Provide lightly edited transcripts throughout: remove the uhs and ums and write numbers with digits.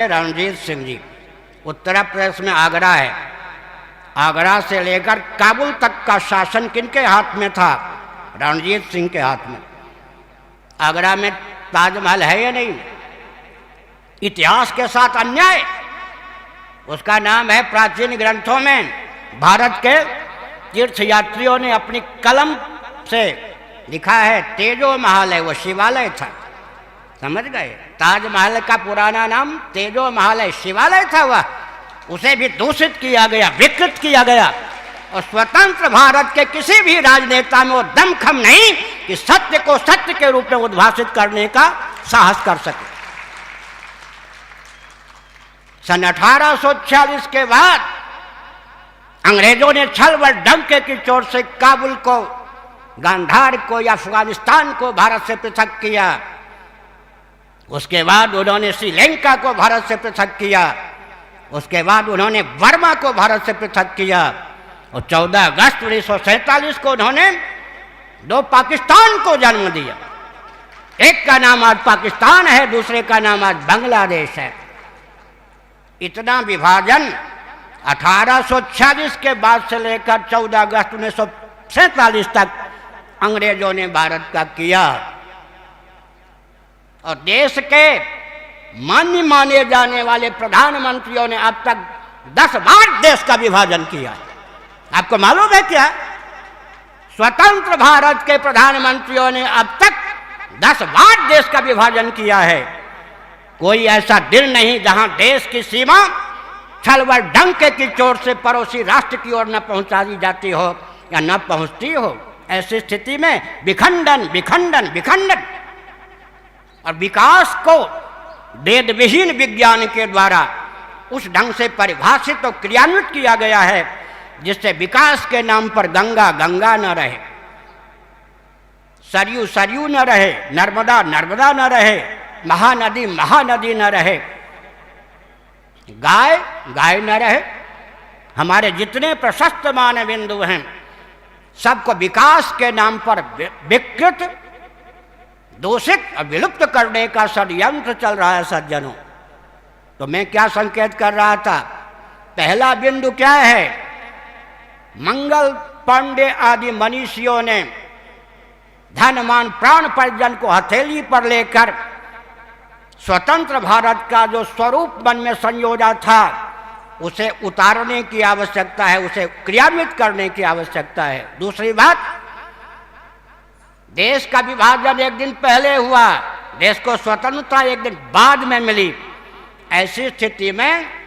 रणजीत सिंह जी। उत्तर प्रदेश में आगरा है। आगरा से लेकर काबुल तक का शासन किनके हाथ में था? रणजीत सिंह के हाथ में। आगरा में ताजमहल है या नहीं? इतिहास के साथ अन्याय। उसका नाम है प्राचीन ग्रंथों में भारत के तीर्थयात्रियों ने अपनी कलम से लिखा है तेजो महल है, वो शिवालय था। समझ गए? ताजमहल का पुराना नाम तेजो महल है, शिवालय था वह। उसे भी दूषित किया गया, विकृत किया गया। और स्वतंत्र भारत के किसी भी राजनेता में वो दमखम नहीं कि सत्य को सत्य के रूप में उद्भाषित करने का साहस कर सके। सन 1846 के बाद अंग्रेजों ने छल व डंके की चोट से काबुल को, गांधार को या अफगानिस्तान को भारत से पृथक किया। उसके बाद उन्होंने श्रीलंका को भारत से पृथक किया। उसके बाद उन्होंने बर्मा को भारत से पृथक किया। और 14 अगस्त 1947 को उन्होंने दो पाकिस्तान को जन्म दिया। एक का नाम आज पाकिस्तान है, दूसरे का नाम आज बांग्लादेश है। इतना विभाजन 1846 के बाद से लेकर 14 अगस्त 1947 तक अंग्रेजों ने भारत का किया। और देश के मान्य माने जाने वाले प्रधानमंत्रियों ने अब तक 10 बार देश का विभाजन किया। आपको मालूम है क्या? स्वतंत्र भारत के प्रधानमंत्रियों ने अब तक 10 बार देश का विभाजन किया है। कोई ऐसा दिन नहीं जहां देश की सीमा छल व डंके की चोट से पड़ोसी राष्ट्र की ओर न पहुंचा दी जाती हो या न पहुंचती हो। ऐसी स्थिति में विखंडन विखंडन विखंडन और विकास को वेद विहीन विज्ञान के द्वारा उस ढंग से परिभाषित और क्रियान्वित किया गया है जिससे विकास के नाम पर गंगा गंगा न रहे, सरयू सरयू न रहे, नर्मदा नर्मदा न रहे, महानदी महानदी न रहे, गाय गाय न रहे। हमारे जितने प्रशस्त मान बिंदु हैं सबको विकास के नाम पर विकृत, दूषित और विलुप्त करने का षड्यंत्र चल रहा है सज्जनों। तो मैं क्या संकेत कर रहा था? पहला बिंदु क्या है? मंगल पांडे आदि मनीषियों ने धन मान प्राण परिजन को हथेली पर लेकर स्वतंत्र भारत का जो स्वरूप मन में संयोजा था उसे उतारने की आवश्यकता है, उसे क्रियान्वित करने की आवश्यकता है। दूसरी बात, देश का विभाजन एक दिन पहले हुआ, देश को स्वतंत्रता एक दिन बाद में मिली। ऐसी स्थिति में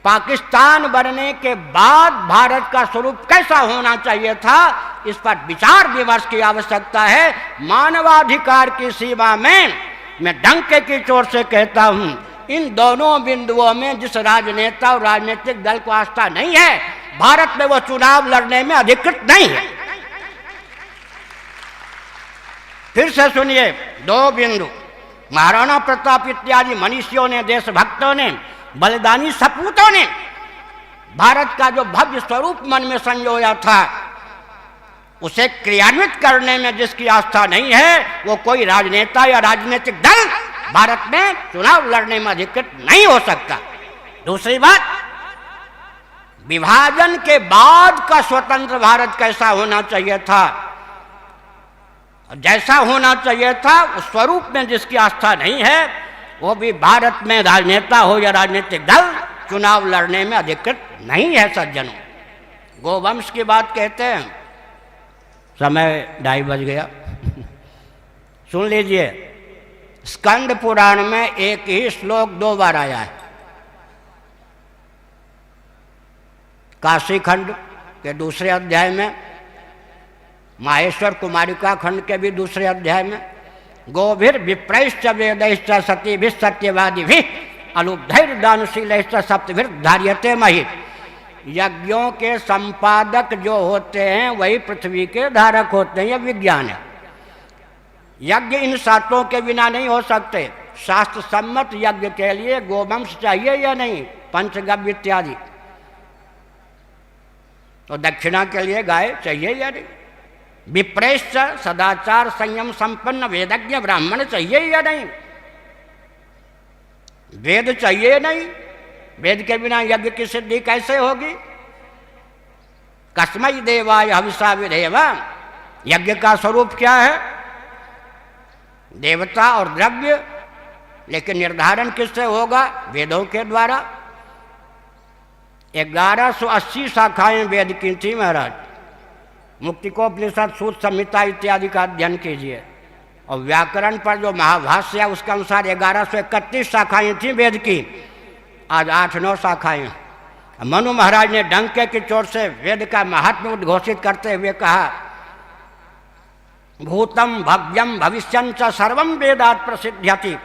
पाकिस्तान बनने के बाद भारत का स्वरूप कैसा होना चाहिए था, इस पर विचार विमर्श की आवश्यकता है। मानवाधिकार की सीमा में मैं डंके की चोट से कहता हूं, इन दोनों बिंदुओं में जिस राजनेता और राजनीतिक दल को आस्था नहीं है, भारत में वो चुनाव लड़ने में अधिकृत नहीं है। फिर से सुनिए दो बिंदु। महाराणा प्रताप इत्यादि मनीषियों ने, देशभक्तों ने, बलिदानी सपूतों ने भारत का जो भव्य स्वरूप मन में संजोया था उसे क्रियान्वित करने में जिसकी आस्था नहीं है वो कोई राजनेता या राजनीतिक दल भारत में चुनाव लड़ने में अधिकृत नहीं हो सकता। दूसरी बात, विभाजन के बाद का स्वतंत्र भारत कैसा होना चाहिए था, जैसा होना चाहिए था उस स्वरूप में जिसकी आस्था नहीं है वो भी भारत में राजनेता हो या राजनीतिक दल चुनाव लड़ने में अधिकृत नहीं है सज्जनों। गोवंश की बात कहते हैं। समय 2:30 बज गया। सुन लीजिए, स्कंद पुराण में एक ही श्लोक 2 बार आया है। काशी खंड के दूसरे अध्याय में, माहेश्वर कुमारिका खंड के भी दूसरे अध्याय में, गोभिर विप्रैश्च वेदैश्च सतीभिः सत्यवादिभिः अलुब्धैर्दानशीलैश्च सप्तभिः धार्यते महि। यज्ञों के संपादक जो होते हैं वही पृथ्वी के धारक होते हैं, यह विज्ञान है। यज्ञ इन सातों के बिना नहीं हो सकते। शास्त्र सम्मत यज्ञ के लिए गोवंश चाहिए या नहीं, पंचगव्य इत्यादि। तो दक्षिणा के लिए गाय चाहिए या नहीं? विप्रेश्च सदाचार संयम संपन्न वेदज्ञ ब्राह्मण चाहिए या नहीं? वेद चाहिए नहीं, वेद के बिना यज्ञ की सिद्धि कैसे होगी? कस्मै देवाय हविषा विधेम, यज्ञ का स्वरूप क्या है? देवता और द्रव्य, लेकिन निर्धारण किससे होगा? वेदों के द्वारा। 1180 शाखाएं वेद की थी महाराज। मुक्तिकोपनिषद, सूत्र संहिता इत्यादि का अध्ययन कीजिए, और व्याकरण पर जो महाभाष्य है उसके अनुसार 1131 शाखाएं थी वेद की, आज 8-9 शाखाएं। मनु महाराज ने डंके की चोट से वेद का महात्म्य उद्घोषित करते हुए कहा, भूतम भव्यम भविष्यं च सर्वम वेदात् प्रसिद्ध्यति,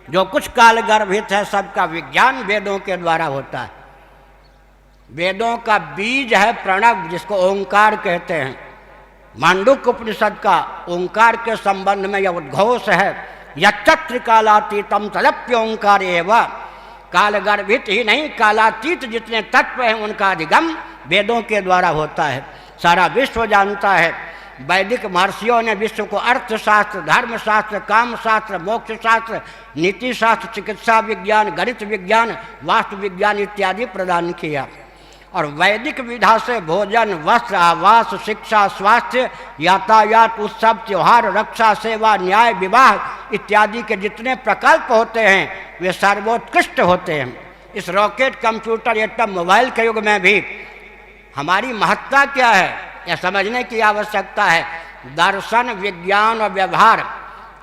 जो कुछ काल गर्भित है सबका विज्ञान वेदों के द्वारा होता है। वेदों का बीज है प्रणव, जिसको ओंकार कहते हैं। मांडुक्य उपनिषद का ओंकार के संबंध में यह उद्घोष है, यच्चत्र कालातीतम तदप्योंकार एवं, काल गर्भित ही नहीं, कालातीत जितने तत्व हैं उनका अधिगम वेदों के द्वारा होता है। सारा विश्व जानता है। वैदिक महर्षियों ने विश्व को अर्थशास्त्र, धर्मशास्त्र, कामशास्त्र, मोक्षशास्त्र, नीति शास्त्र, चिकित्सा विज्ञान, गणित विज्ञान, वास्तु विज्ञान इत्यादि प्रदान किया। और वैदिक विधा से भोजन, वस्त्र, आवास, शिक्षा, स्वास्थ्य, यातायात, उत्सव, त्योहार, रक्षा, सेवा, न्याय, विवाह इत्यादि के जितने प्रकल्प होते हैं वे सर्वोत्कृष्ट होते हैं। इस रॉकेट, कंप्यूटर, एटम, मोबाइल के युग में भी हमारी महत्ता क्या है यह समझने की आवश्यकता है। दर्शन, विज्ञान और व्यवहार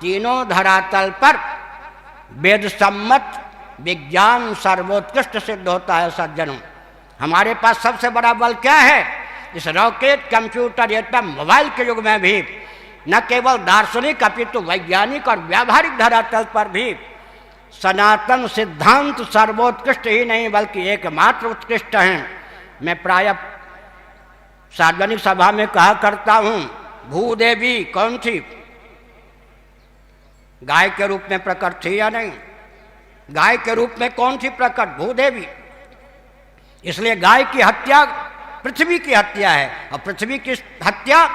तीनों धरातल पर वेद सम्मत विज्ञान सर्वोत्कृष्ट सिद्ध होता है। सज्जनों, हमारे पास सबसे बड़ा बल क्या है? इस रॉकेट, कंप्यूटर, एटम, मोबाइल के युग में भी न केवल दार्शनिक अपितु वैज्ञानिक और व्यावहारिक धरातल पर भी सनातन सिद्धांत सर्वोत्कृष्ट ही नहीं बल्कि एकमात्र उत्कृष्ट हैं। मैं प्रायः सार्वजनिक सभा में कहा करता हूँ, भूदेवी कौन थी? गाय के रूप में प्रकट थी या नहीं? गाय के रूप में कौन थी प्रकट? भूदेवी। इसलिए गाय की हत्या पृथ्वी की हत्या है, और पृथ्वी की हत्या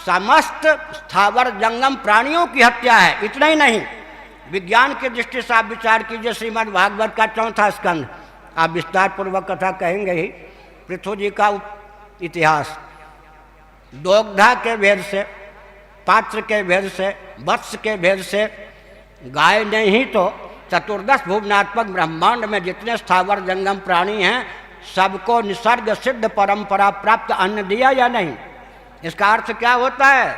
समस्त स्थावर जंगम प्राणियों की हत्या है। इतना ही नहीं, विज्ञान की दृष्टि से आप विचार कीजिए। श्रीमद् भागवत का 4वां स्कंध, आप विस्तार पूर्वक कथा कहेंगे ही। पृथ्वी जी का इतिहास दोग्धा के भेद से, पात्र के भेद से, वत्स के भेद से, गाय ने ही तो चतुर्दश भुवनात्मक ब्रह्मांड में जितने स्थावर जंगम प्राणी हैं सबको निसर्ग सिद्ध परंपरा प्राप्त अन्न दिया या नहीं? इसका अर्थ क्या होता है?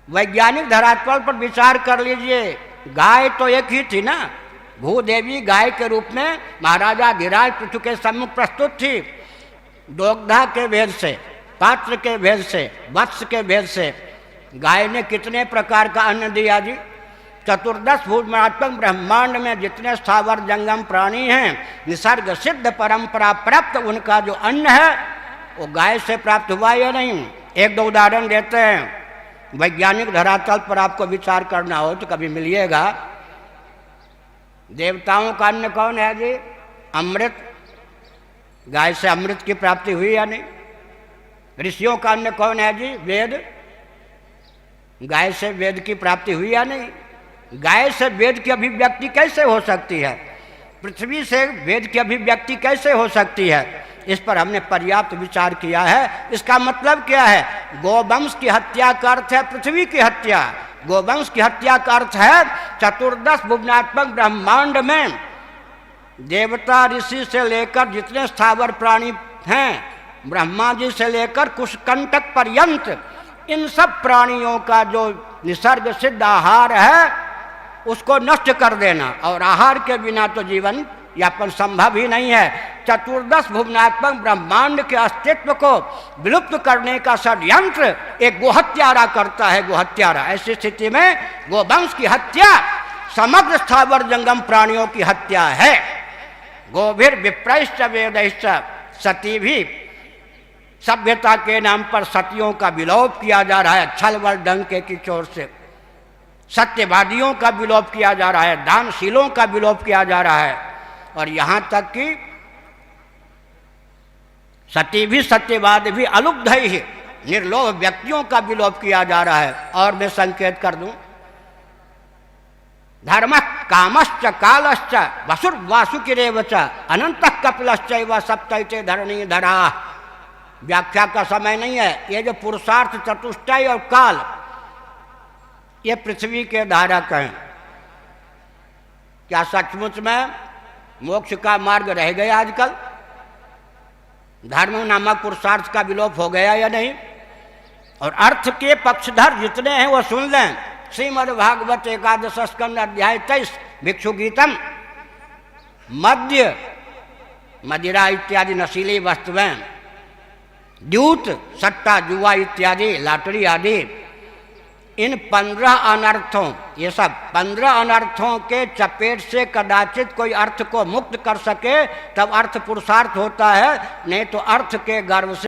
वैज्ञानिक धरातल पर विचार कर लीजिए, गाय तो एक ही थी ना। भूदेवी गाय के रूप में महाराजा धीराज पृथ्वी के सम्मुख प्रस्तुत थी। दोग्धा के भेद से, पात्र के भेद से, वत्स के भेद से गाय ने कितने प्रकार का अन्न दिया जी? चतुर्दश भुवनात्मक ब्रह्मांड में जितने स्थावर जंगम प्राणी हैं निसर्ग सिद्ध परंपरा प्राप्त उनका जो अन्न है वो गाय से प्राप्त हुआ या नहीं? 1-2 उदाहरण देते हैं। वैज्ञानिक धरातल पर आपको विचार करना हो तो कभी मिलिएगा। देवताओं का अन्न कौन है जी? अमृत। गाय से अमृत की प्राप्ति हुई या नहीं? ऋषियों का अन्न कौन है जी? वेद। गाय से वेद की प्राप्ति हुई या नहीं? गाय से वेद की अभिव्यक्ति कैसे हो सकती है? पृथ्वी से वेद की अभिव्यक्ति कैसे हो सकती है? इस पर हमने पर्याप्त विचार किया है। इसका मतलब क्या है? गोवंश की हत्या का अर्थ है पृथ्वी की हत्या। गोवंश की हत्या का अर्थ है चतुर्दश भुवनात्मक ब्रह्मांड में देवता ऋषि से लेकर जितने स्थावर प्राणी हैं, ब्रह्मा जी से लेकर कुशकंटक पर्यंत, इन सब प्राणियों का जो निसर्ग सिद्ध आहार है उसको नष्ट कर देना। और आहार के बिना तो जीवन यापन संभव ही नहीं है। चतुर्दश भुवनात्मक ब्रह्मांड के अस्तित्व को विलुप्त करने का षड्यंत्र एक गोहत्यारा करता है। गोहत्यारा। ऐसी स्थिति में गोवंश की हत्या समग्र स्थावर जंगम प्राणियों की हत्या है। गोभिर विप्रैश्च वेदैश्च, सती भी सभ्यता के नाम पर सतियों का विलोप किया जा रहा है छल बल डंके की चोट से। सत्यवादियों का विलोप किया जा रहा है, दानशीलों का विलोप किया जा रहा है, और यहाँ तक कि सती भी सत्यवाद भी अलुब्ध ही निर्लोभ व्यक्तियों का विलोप किया जा रहा है। और मैं संकेत कर दूं, धर्म कामश्च कालश्च वसुर्वासुकिरेव च अनंत कपिलश्च व सप्तैते धरणी धरा। व्याख्या का समय नहीं है। ये जो पुरुषार्थ, चतुष्टय और काल, ये पृथ्वी के धारक हैं। क्या सचमुच में मोक्ष का मार्ग रह गया आजकल? धर्म नामक पुरुषार्थ का विलोप हो गया या नहीं? और अर्थ के पक्षधर जितने हैं वो सुन लें। श्रीमद् भागवत एकादश स्कंद अध्याय 23 भिक्षु गीतम। मद्य, मदिरा इत्यादि नशीली वस्तुएं, द्यूत, सट्टा, जुआ इत्यादि, लॉटरी आदि, इन 15 अनर्थों, ये सब 15 अनर्थों के चपेट से कदाचित कोई अर्थ को मुक्त कर सके तब अर्थ पुरुषार्थ होता है, नहीं तो अर्थ के गर्व से